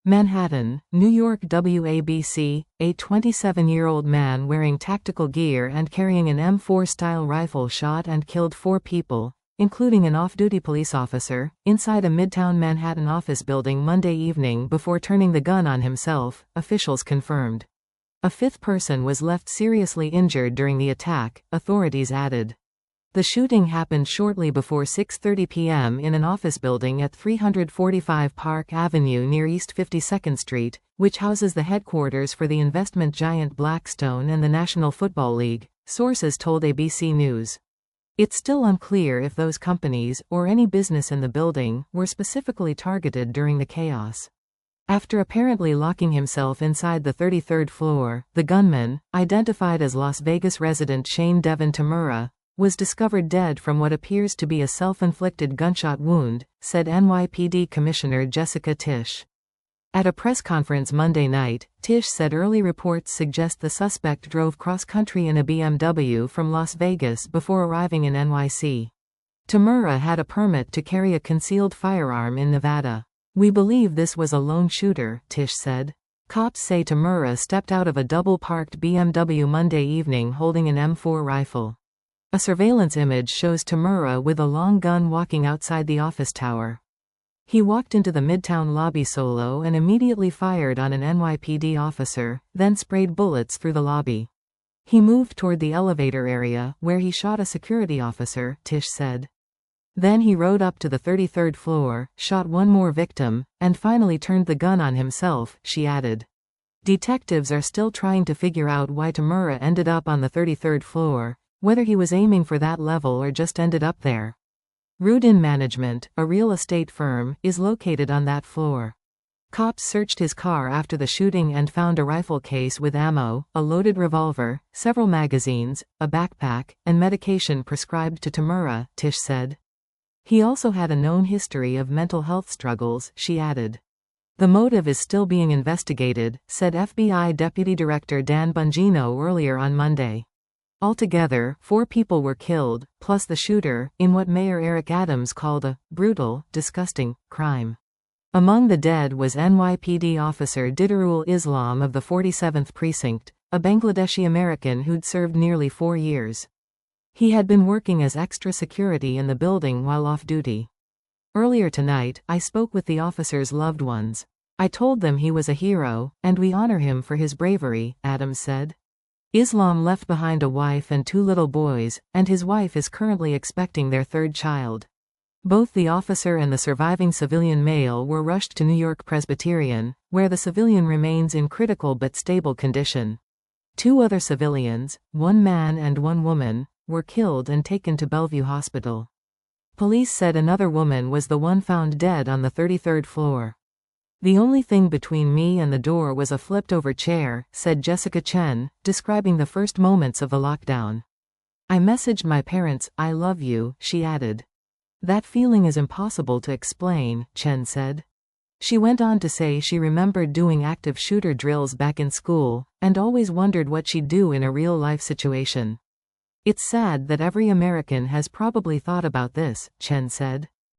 Manhattan, New York. WABC, a 27-year-old man wearing tactical gear and carrying an M4-style rifle shot and killed 4 people, including an off-duty police officer, inside a Midtown Manhattan office building Monday evening before turning the gun on himself, officials confirmed. A 5th person was left seriously injured during the attack, authorities added. The shooting happened shortly before 6:30 p.m. in an office building at 345 Park Avenue near East 52nd Street, which houses the headquarters for the investment giant Blackstone and the National Football League, sources told ABC News. It's still unclear if those companies, or any business in the building, were specifically targeted during the chaos. After apparently locking himself inside the 33rd floor, the gunman, identified as Las Vegas resident Shane Devin Tamura, was discovered dead from what appears to be a self-inflicted gunshot wound, said NYPD Commissioner Jessica Tisch. At a press conference Monday night, Tisch said early reports suggest the suspect drove cross-country in a BMW from Las Vegas before arriving in NYC. Tamura had a permit to carry a concealed firearm in Nevada. "We believe this was a lone shooter," Tisch said. Cops say Tamura stepped out of a double-parked BMW Monday evening holding an M4 rifle. A surveillance image shows Tamura with a long gun walking outside the office tower. He walked into the Midtown lobby solo and immediately fired on an NYPD officer, then sprayed bullets through the lobby. He moved toward the elevator area, where he shot a security officer, Tisch said. Then he rode up to the 33rd floor, shot one more victim, and finally turned the gun on himself, she added. Detectives are still trying to figure out why Tamura ended up on the 33rd floor, whether he was aiming for that level or just ended up there. Rudin Management, a real estate firm, is located on that floor. Cops searched his car after the shooting and found a rifle case with ammo, a loaded revolver, several magazines, a backpack, and medication prescribed to Tamura, Tisch said. He also had a known history of mental health struggles, she added. The motive is still being investigated, said FBI Deputy Director Dan Bongino earlier on Monday. Altogether, 4 people were killed, plus the shooter, in what Mayor Eric Adams called a brutal, disgusting crime. Among the dead was NYPD officer Didarul Islam of the 47th Precinct, a Bangladeshi American who'd served nearly 4 years. He had been working as extra security in the building while off duty. Earlier tonight, I spoke with the officer's loved ones. I told them he was a hero, and we honor him for his bravery, Adams said. Islam left behind a wife and 2 little boys, and his wife is currently expecting their 3rd child. Both the officer and the surviving civilian male were rushed to New York Presbyterian, where the civilian remains in critical but stable condition. 2 other civilians, 1 man and 1 woman, were killed and taken to Bellevue Hospital. Police said another woman was the one found dead on the 33rd floor. The only thing between me and the door was a flipped-over chair, said Jessica Chen, describing the first moments of the lockdown. I messaged my parents, I love you, she added. That feeling is impossible to explain, Chen said. She went on to say she remembered doing active shooter drills back in school, and always wondered what she'd do in a real-life situation. It's sad that every American has probably thought about this, Chen said.